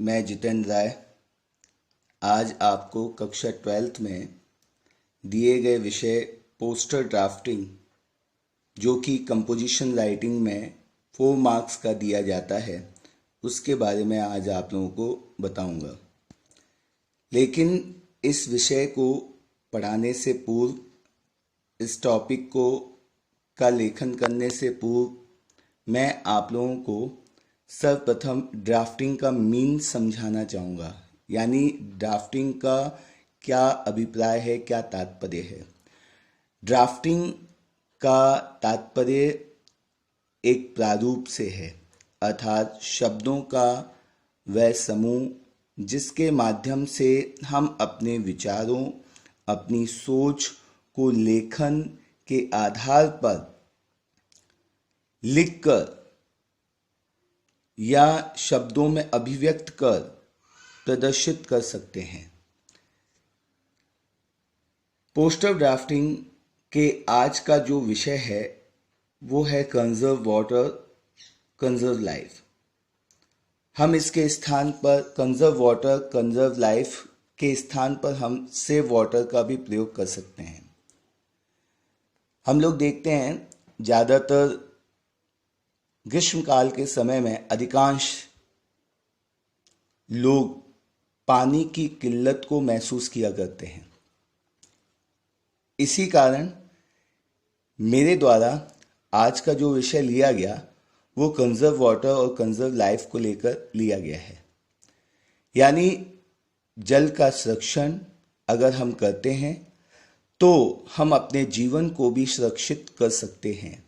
मैं जितेंद्र राय आज आपको कक्षा 12th में दिए गए विषय पोस्टर ड्राफ्टिंग जो कि कंपोजिशन राइटिंग में 4 मार्क्स का दिया जाता है उसके बारे में आज आप लोगों को बताऊंगा। लेकिन इस विषय को पढ़ाने से पूर्व, इस टॉपिक को का लेखन करने से पूर्व मैं आप लोगों को सर्वप्रथम ड्राफ्टिंग का मीन समझाना चाहूँगा, यानी ड्राफ्टिंग का क्या अभिप्राय है, क्या तात्पर्य है। ड्राफ्टिंग का तात्पर्य एक प्रारूप से है, अर्थात शब्दों का वह समूह जिसके माध्यम से हम अपने विचारों, अपनी सोच को लेखन के आधार पर लिखकर या शब्दों में अभिव्यक्त कर प्रदर्शित कर सकते हैं। पोस्टर ड्राफ्टिंग के आज का जो विषय है वो है कंजर्व वाटर, कंजर्व लाइफ। हम इसके स्थान पर कंजर्व वाटर, कंजर्व लाइफ के स्थान पर हम सेव वाटर का भी प्रयोग कर सकते हैं। हम लोग देखते हैं ज़्यादातर ग्रीष्मकाल के समय में अधिकांश लोग पानी की किल्लत को महसूस किया करते हैं। इसी कारण मेरे द्वारा आज का जो विषय लिया गया वो कंजर्व वाटर और कंजर्व लाइफ को लेकर लिया गया है। यानी जल का संरक्षण अगर हम करते हैं तो हम अपने जीवन को भी सुरक्षित कर सकते हैं।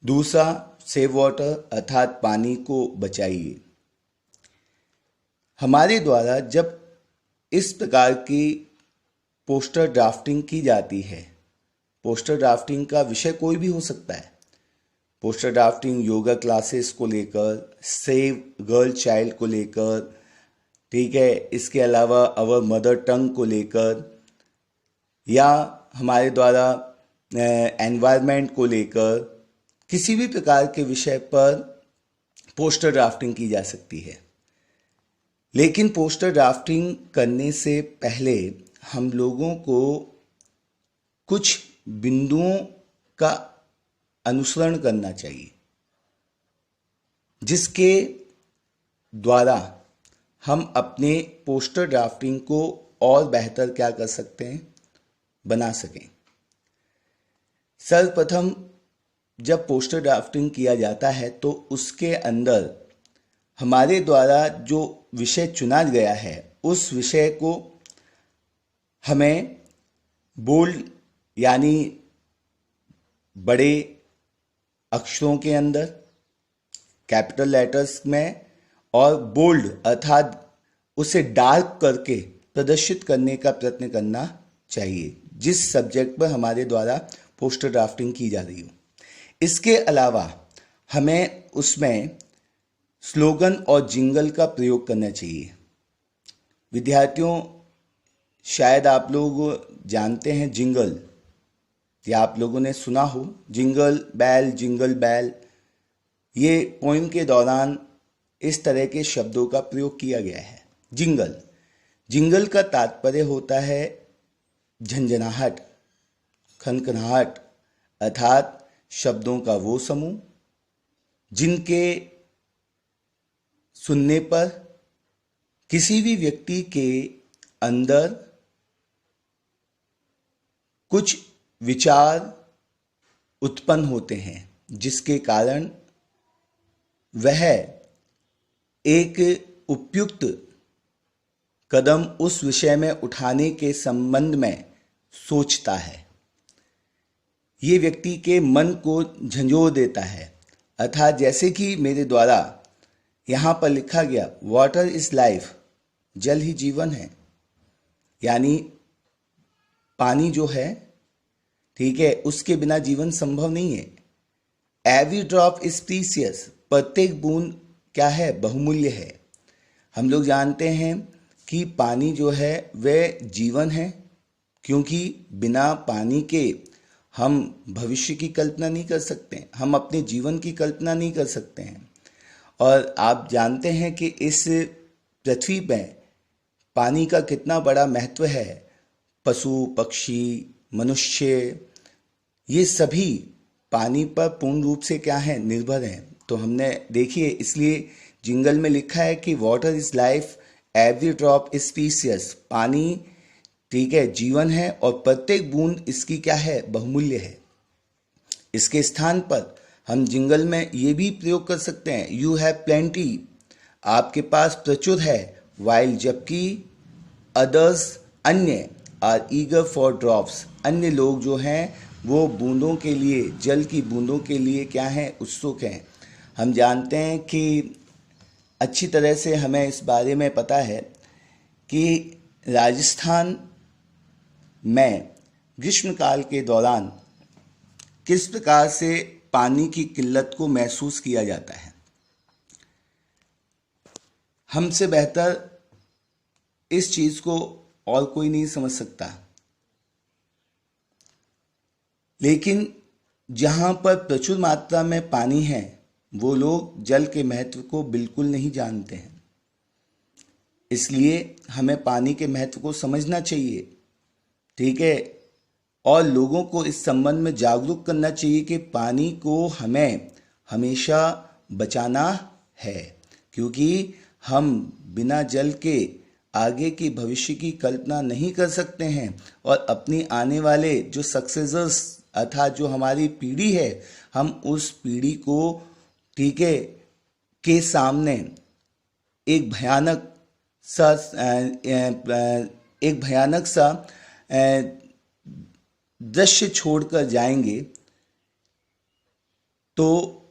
दूसरा, सेव वाटर अर्थात पानी को बचाइए। हमारे द्वारा जब इस प्रकार की पोस्टर ड्राफ्टिंग की जाती है, पोस्टर ड्राफ्टिंग का विषय कोई भी हो सकता है। पोस्टर ड्राफ्टिंग योगा क्लासेस को लेकर, सेव गर्ल चाइल्ड को लेकर, ठीक है, इसके अलावा अवर मदर टंग को लेकर, या हमारे द्वारा एनवायरनमेंट को लेकर, किसी भी प्रकार के विषय पर पोस्टर ड्राफ्टिंग की जा सकती है। लेकिन पोस्टर ड्राफ्टिंग करने से पहले हम लोगों को कुछ बिंदुओं का अनुसरण करना चाहिए जिसके द्वारा हम अपने पोस्टर ड्राफ्टिंग को और बेहतर क्या कर सकते हैं, बना सकें। सर्वप्रथम जब पोस्टर ड्राफ्टिंग किया जाता है तो उसके अंदर हमारे द्वारा जो विषय चुना गया है उस विषय को हमें बोल्ड यानी बड़े अक्षरों के अंदर, कैपिटल लेटर्स में, और बोल्ड अर्थात उसे डार्क करके प्रदर्शित करने का प्रयत्न करना चाहिए जिस सब्जेक्ट पर हमारे द्वारा पोस्टर ड्राफ्टिंग की जा रही हो। इसके अलावा हमें उसमें स्लोगन और जिंगल का प्रयोग करना चाहिए। विद्यार्थियों, शायद आप लोग जानते हैं जिंगल, या आप लोगों ने सुना हो जिंगल बैल। ये पोइम के दौरान इस तरह के शब्दों का प्रयोग किया गया है। जिंगल का तात्पर्य होता है झंझनाहट, खनखनाहट, अर्थात शब्दों का वो समूह जिनके सुनने पर किसी भी व्यक्ति के अंदर कुछ विचार उत्पन्न होते हैं जिसके कारण वह एक उपयुक्त कदम उस विषय में उठाने के संबंध में सोचता है। ये व्यक्ति के मन को झंझोर देता है। अर्थात जैसे कि मेरे द्वारा यहाँ पर लिखा गया, वाटर इज लाइफ, जल ही जीवन है। यानी पानी जो है, ठीक है, उसके बिना जीवन संभव नहीं है। एवरी ड्रॉप इज प्रीसियस, प्रत्येक बूंद क्या है, बहुमूल्य है। हम लोग जानते हैं कि पानी जो है वह जीवन है, क्योंकि बिना पानी के हम भविष्य की कल्पना नहीं कर सकते, हम अपने जीवन की कल्पना नहीं कर सकते हैं। और आप जानते हैं कि इस पृथ्वी में पानी का कितना बड़ा महत्व है। पशु पक्षी मनुष्य ये सभी पानी पर पूर्ण रूप से क्या है, निर्भर हैं। तो हमने देखिए, इसलिए जिंगल में लिखा है कि water is life, every drop is precious. पानी ठीक है जीवन है और प्रत्येक बूंद इसकी क्या है, बहुमूल्य है। इसके स्थान पर हम जिंगल में ये भी प्रयोग कर सकते हैं, यू हैव प्लेंटी, आपके पास प्रचुर है। वाइल जबकि अदर्स अन्य आर ईगर फॉर ड्रॉप्स, अन्य लोग जो हैं वो बूंदों के लिए, जल की बूंदों के लिए क्या हैं, उत्सुक हैं। हम जानते हैं कि अच्छी तरह से हमें इस बारे में पता है कि राजस्थान में ग्रीष्मकाल के दौरान किस प्रकार से पानी की किल्लत को महसूस किया जाता है। हमसे बेहतर इस चीज को और कोई नहीं समझ सकता। लेकिन जहां पर प्रचुर मात्रा में पानी है वो लोग जल के महत्व को बिल्कुल नहीं जानते हैं। इसलिए हमें पानी के महत्व को समझना चाहिए, ठीक है, और लोगों को इस संबंध में जागरूक करना चाहिए कि पानी को हमें हमेशा बचाना है, क्योंकि हम बिना जल के आगे की भविष्य की कल्पना नहीं कर सकते हैं। और अपनी आने वाले जो सक्सेसर्स अर्थात जो हमारी पीढ़ी है, हम उस पीढ़ी को ठीक है के सामने एक भयानक सा दृश्य छोड़कर जाएंगे। तो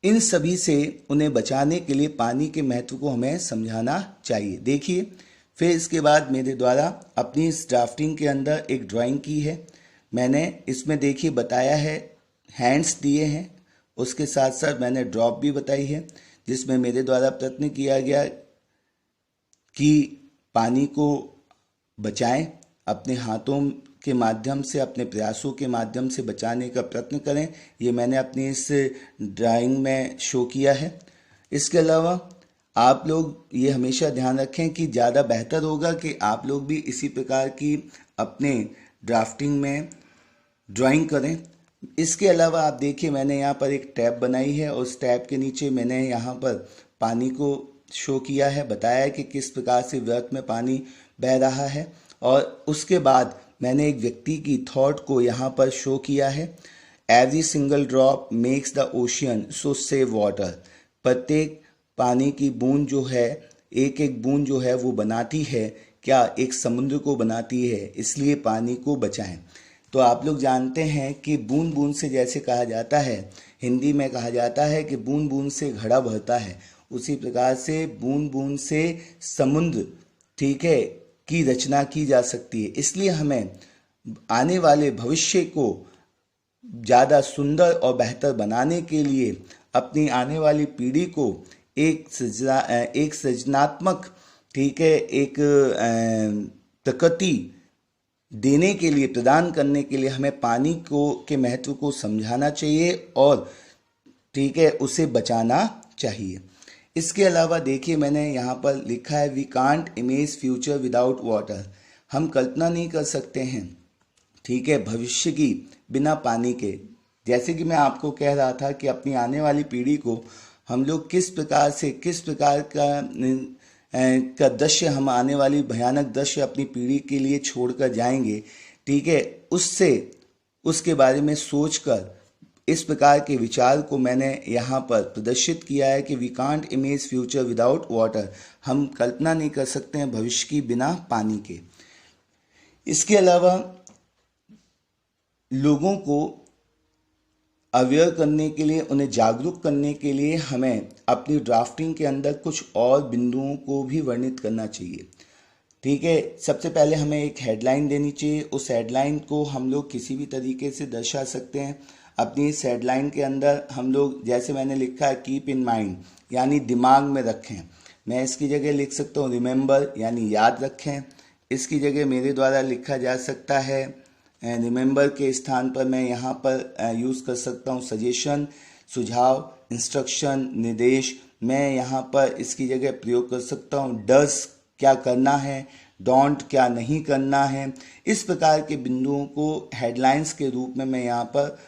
इन सभी से उन्हें बचाने के लिए पानी के महत्व को हमें समझाना चाहिए। देखिए, फिर इसके बाद मेरे द्वारा अपनी इस ड्राफ्टिंग के अंदर एक ड्राइंग की है। मैंने इसमें देखिए बताया है, हैंड्स दिए हैं, उसके साथ साथ मैंने ड्रॉप भी बताई है, जिसमें मेरे द्वारा प्रयत्न किया गया कि पानी को बचाएं, अपने हाथों के माध्यम से, अपने प्रयासों के माध्यम से बचाने का प्रयत्न करें। ये मैंने अपनी इस ड्राइंग में शो किया है। इसके अलावा आप लोग ये हमेशा ध्यान रखें कि ज़्यादा बेहतर होगा कि आप लोग भी इसी प्रकार की अपने ड्राफ्टिंग में ड्राइंग करें। इसके अलावा आप देखिए, मैंने यहाँ पर एक टैब बनाई है और उस टैब के नीचे मैंने यहाँ पर पानी को शो किया है, बताया है कि किस प्रकार से व्यर्थ में पानी बह रहा है। और उसके बाद मैंने एक व्यक्ति की थॉट को यहाँ पर शो किया है, every single drop makes the ocean so save water. प्रत्येक पानी की बूंद जो है, एक एक बूंद जो है वो बनाती है क्या, एक समुद्र को बनाती है, इसलिए पानी को बचाएं। तो आप लोग जानते हैं कि बूंद बूंद से जैसे कहा जाता है, हिंदी में कहा जाता है कि बूंद बूंद से घड़ा भरता है, उसी प्रकार से बूंद बूंद से समुद्र ठीक है की रचना की जा सकती है। इसलिए हमें आने वाले भविष्य को ज़्यादा सुंदर और बेहतर बनाने के लिए अपनी आने वाली पीढ़ी को एक सृजनात्मक ठीक है एक प्रकृति देने के लिए, प्रदान करने के लिए हमें पानी को के महत्व को समझाना चाहिए और ठीक है उसे बचाना चाहिए। इसके अलावा देखिए, मैंने यहाँ पर लिखा है, we can't imagine future without water. हम कल्पना नहीं कर सकते हैं ठीक है भविष्य की बिना पानी के। जैसे कि मैं आपको कह रहा था कि अपनी आने वाली पीढ़ी को हम लोग किस प्रकार का दृश्य, हम आने वाली भयानक दृश्य अपनी पीढ़ी के लिए छोड़कर जाएंगे, ठीक है, उसके बारे में सोचकर इस प्रकार के विचार को मैंने यहाँ पर प्रदर्शित किया है कि we can't imagine future without water. हम कल्पना नहीं कर सकते हैं भविष्य की बिना पानी के। इसके अलावा लोगों को अवेयर करने के लिए, उन्हें जागरूक करने के लिए हमें अपनी ड्राफ्टिंग के अंदर कुछ और बिंदुओं को भी वर्णित करना चाहिए, ठीक है। सबसे पहले हमें एक हेडलाइन देनी चाहिए। उस हेडलाइन को हम लोग किसी भी तरीके से दर्शा सकते हैं। अपनी इस हेडलाइन के अंदर हम लोग, जैसे मैंने लिखा है, कीप इन माइंड यानी दिमाग में रखें। मैं इसकी जगह लिख सकता हूँ रिमेंबर यानी याद रखें। इसकी जगह मेरे द्वारा लिखा जा सकता है, रिमेंबर के स्थान पर मैं यहाँ पर यूज़ कर सकता हूँ सजेशन, सुझाव, इंस्ट्रक्शन, निर्देश, मैं यहाँ पर इसकी जगह प्रयोग कर सकता हूँ डज क्या करना है, डोंट क्या नहीं करना है। इस प्रकार के बिंदुओं को हेडलाइंस के रूप में मैं यहाँ पर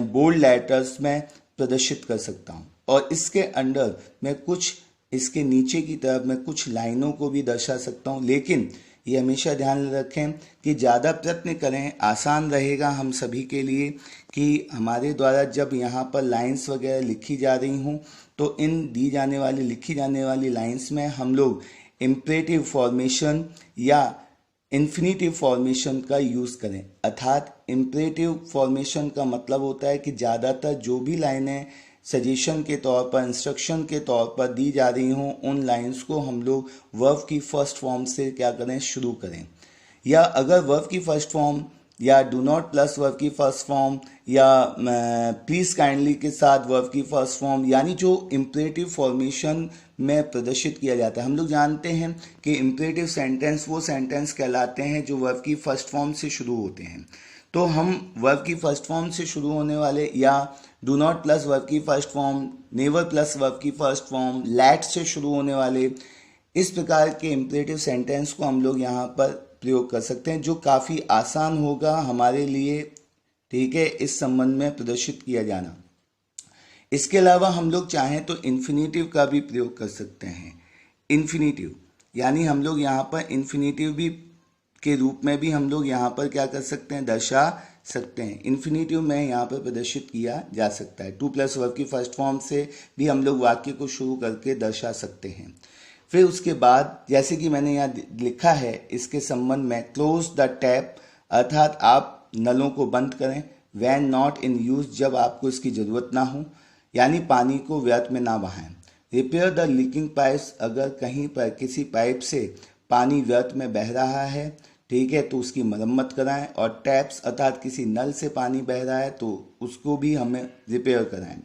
बोल्ड लेटर्स में प्रदर्शित कर सकता हूँ। और इसके अंदर मैं कुछ इसके नीचे की तरफ मैं कुछ लाइनों को भी दर्शा सकता हूँ, लेकिन ये हमेशा ध्यान रखें कि ज़्यादा प्रयत्न करें, आसान रहेगा हम सभी के लिए कि हमारे द्वारा जब यहाँ पर लाइंस वगैरह लिखी जा रही हूँ तो इन लिखी जाने वाली लाइंस में हम लोग इम्परेटिव फॉर्मेशन या इन्फिनेटिव फॉर्मेशन का यूज़ करें। अर्थात इम्परेटिव फॉर्मेशन का मतलब होता है कि ज़्यादातर जो भी लाइनें सजेशन के तौर पर, इंस्ट्रक्शन के तौर पर दी जा रही हों, उन लाइंस को हम लोग वर्ब की फर्स्ट फॉर्म से क्या करें, शुरू करें। या अगर वर्ब की फर्स्ट फॉर्म या डू नॉट प्लस वर्ब की फर्स्ट फॉर्म या प्लीज़ काइंडली के साथ वर्ब की फर्स्ट फॉर्म, यानी जो इम्परेटिव फॉर्मेशन में प्रदर्शित किया जाता है। हम लोग जानते हैं कि इम्परेटिव सेंटेंस वो सेंटेंस कहलाते हैं जो वर्ब की फर्स्ट फॉर्म से शुरू होते हैं। तो हम वर्ब की फर्स्ट फॉर्म से शुरू होने वाले या डू नॉट प्लस वर्ब की first form, never plus verb की फर्स्ट फॉर्म, लेट से शुरू होने वाले इस प्रकार के इम्परेटिव सेंटेंस को हम लोग यहाँ पर प्रयोग कर सकते हैं, जो काफ़ी आसान होगा हमारे लिए, ठीक है, इस संबंध में प्रदर्शित किया जाना। इसके अलावा हम लोग चाहें तो इन्फिनेटिव का भी प्रयोग कर सकते हैं। इन्फिनेटिव यानी हम लोग यहाँ पर इन्फिनेटिव भी के रूप में भी हम लोग यहाँ पर क्या कर सकते हैं, दर्शा सकते हैं। इन्फिनेटिव में यहाँ पर प्रदर्शित किया जा सकता है। टू प्लस वर्ब की फर्स्ट फॉर्म से भी हम लोग वाक्य को शुरू करके दर्शा सकते हैं। फिर उसके बाद जैसे कि मैंने यहाँ लिखा है इसके संबंध में, क्लोज द टैप अर्थात आप नलों को बंद करें। वैन नॉट इन यूज जब आपको इसकी ज़रूरत ना हो, यानी पानी को व्यर्थ में ना बहाएं। रिपेयर द लीकिंग पाइप्स अगर कहीं पर किसी पाइप से पानी व्यर्थ में बह रहा है, ठीक है, तो उसकी मरम्मत कराएं। और टैप्स अर्थात किसी नल से पानी बह रहा है तो उसको भी हमें रिपेयर कराएं।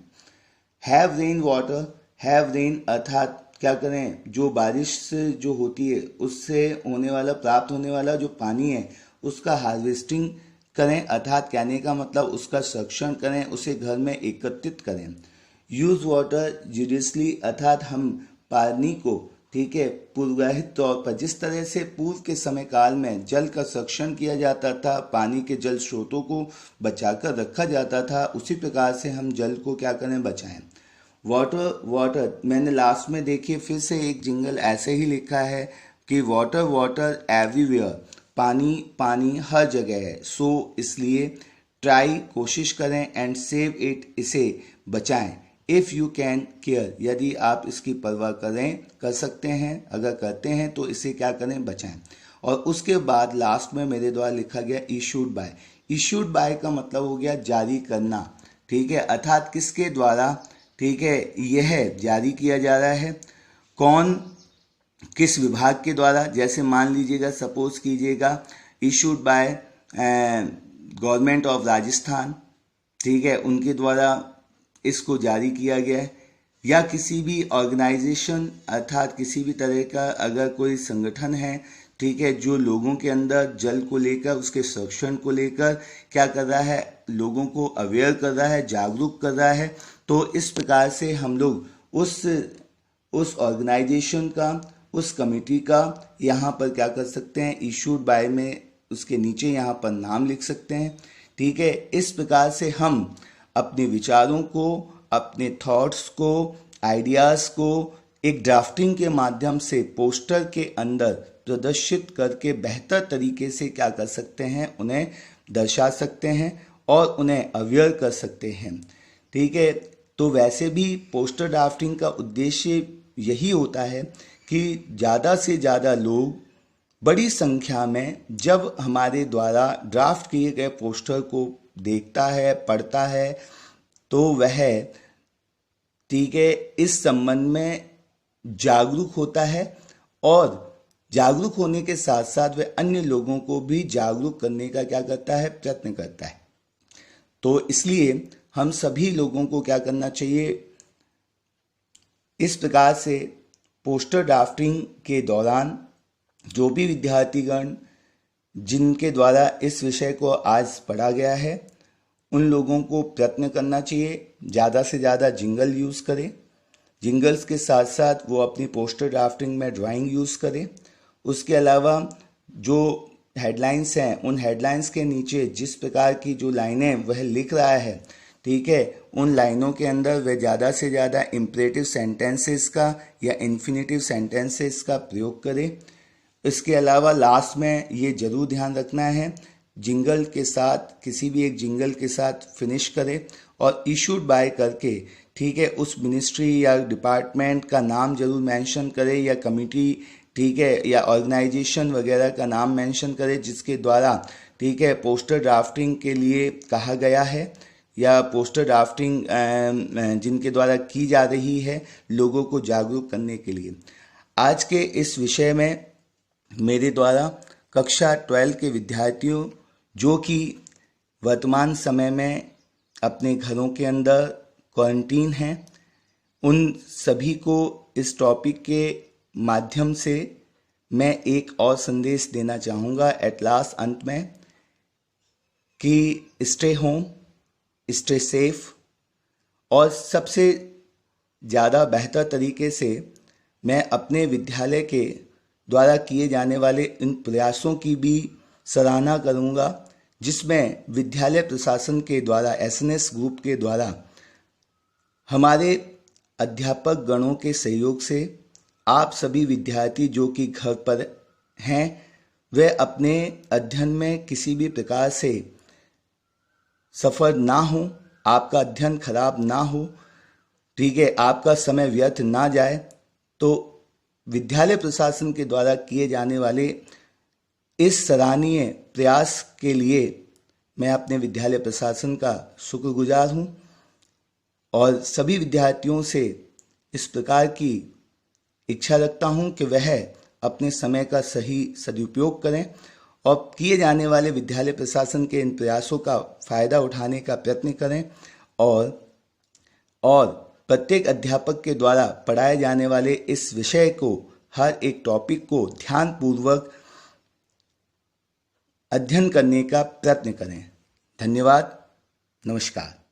Have rain water, have rain अर्थात क्या करें, जो बारिश से जो होती है उससे होने वाला, प्राप्त होने वाला जो पानी है उसका हार्वेस्टिंग करें, अर्थात कहने का मतलब उसका संरक्षण करें, उसे घर में एकत्रित करें। यूज़ वाटर जुडिशली अर्थात हम पानी को, ठीक है, पूर्वाहित तौर पर जिस तरह से पूर्व के समय काल में जल का संरक्षण किया जाता था, पानी के जल स्रोतों को बचाकर रखा जाता था, उसी प्रकार से हम जल को क्या करें, बचाएं। वाटर वाटर मैंने लास्ट में देखिए फिर से एक जिंगल ऐसे ही लिखा है कि वाटर वाटर एवरीवेयर, पानी पानी हर जगह है। सो इसलिए ट्राई कोशिश करें, एंड सेव इट इसे बचाएं। इफ़ यू कैन केयर यदि आप इसकी परवाह कर सकते हैं, अगर करते हैं तो इसे क्या करें, बचाएं। और उसके बाद लास्ट में मेरे द्वारा लिखा गया इशूड बाय। इशूड बाय का मतलब हो गया जारी करना, ठीक है, अर्थात किसके द्वारा, ठीक है, यह जारी किया जा रहा है, कौन, किस विभाग के द्वारा। जैसे मान लीजिएगा, सपोज कीजिएगा, issued by government of Rajasthan, ठीक है, उनके द्वारा इसको जारी किया गया है। या किसी भी ऑर्गेनाइजेशन अर्थात किसी भी तरह का अगर कोई संगठन है, ठीक है, जो लोगों के अंदर जल को लेकर, उसके संरक्षण को लेकर क्या कर रहा है, लोगों को अवेयर कर रहा है, जागरूक कर रहा है, तो इस प्रकार से हम लोग उस ऑर्गेनाइजेशन का, उस कमेटी का यहाँ पर क्या कर सकते हैं, इशूड बाय में उसके नीचे यहाँ पर नाम लिख सकते हैं, ठीक है। इस प्रकार से हम अपने विचारों को, अपने थॉट्स को, आइडियाज़ को एक ड्राफ्टिंग के माध्यम से पोस्टर के अंदर प्रदर्शित करके बेहतर तरीके से क्या कर सकते हैं, उन्हें दर्शा सकते हैं और उन्हें अवेयर कर सकते हैं, ठीक है। तो वैसे भी पोस्टर ड्राफ्टिंग का उद्देश्य यही होता है कि ज़्यादा से ज़्यादा लोग बड़ी संख्या में जब हमारे द्वारा ड्राफ्ट किए गए पोस्टर को देखता है, पढ़ता है, तो वह, ठीक है, इस संबंध में जागरूक होता है और जागरूक होने के साथ साथ वह अन्य लोगों को भी जागरूक करने का क्या करता है, प्रयत्न करता है। तो इसलिए हम सभी लोगों को क्या करना चाहिए, इस प्रकार से पोस्टर ड्राफ्टिंग के दौरान जो भी विद्यार्थीगण जिनके द्वारा इस विषय को आज पढ़ा गया है, उन लोगों को प्रयत्न करना चाहिए ज़्यादा से ज़्यादा जिंगल यूज़ करें, जिंगल्स के साथ साथ वो अपनी पोस्टर ड्राफ्टिंग में ड्राइंग यूज़ करें। उसके अलावा जो हेडलाइंस हैं, उन हेडलाइंस के नीचे जिस प्रकार की जो लाइनें वह लिख रहा है, ठीक है, उन लाइनों के अंदर वह ज़्यादा से ज़्यादा इम्परेटिव सेंटेंसेस का या इन्फिनेटिव सेंटेंसेस का प्रयोग करे। इसके अलावा लास्ट में ये जरूर ध्यान रखना है, जिंगल के साथ, किसी भी एक जिंगल के साथ फिनिश करे और इशूड बाय करके, ठीक है, उस मिनिस्ट्री या डिपार्टमेंट का नाम जरूर मेंशन करे या कमिटी, ठीक है, या ऑर्गेनाइजेशन वगैरह का नाम मेंशन करे जिसके द्वारा, ठीक है, पोस्टर ड्राफ्टिंग के लिए कहा गया है या पोस्टर ड्राफ्टिंग जिनके द्वारा की जा रही है लोगों को जागरूक करने के लिए। आज के इस विषय में मेरे द्वारा कक्षा 12 के विद्यार्थियों जो कि वर्तमान समय में अपने घरों के अंदर क्वारंटीन हैं, उन सभी को इस टॉपिक के माध्यम से मैं एक और संदेश देना चाहूँगा एट लास्ट अंत में, कि स्टे होम, स्टे सेफ, और सबसे ज़्यादा बेहतर तरीके से मैं अपने विद्यालय के द्वारा किए जाने वाले इन प्रयासों की भी सराहना करूँगा जिसमें विद्यालय प्रशासन के द्वारा, एसएनएस ग्रुप के द्वारा, हमारे अध्यापक गणों के सहयोग से आप सभी विद्यार्थी जो कि घर पर हैं वे अपने अध्ययन में किसी भी प्रकार से सफ़र ना हो, आपका अध्ययन खराब ना हो, ठीक है, आपका समय व्यर्थ ना जाए। तो विद्यालय प्रशासन के द्वारा किए जाने वाले इस सराहनीय प्रयास के लिए मैं अपने विद्यालय प्रशासन का शुक्रगुजार हूँ और सभी विद्यार्थियों से इस प्रकार की इच्छा रखता हूँ कि वह अपने समय का सही सदुपयोग करें और किए जाने वाले विद्यालय प्रशासन के इन प्रयासों का फ़ायदा उठाने का प्रयत्न करें और प्रत्येक अध्यापक के द्वारा पढ़ाए जाने वाले इस विषय को, हर एक टॉपिक को ध्यानपूर्वक अध्ययन करने का प्रयत्न करें। धन्यवाद, नमस्कार।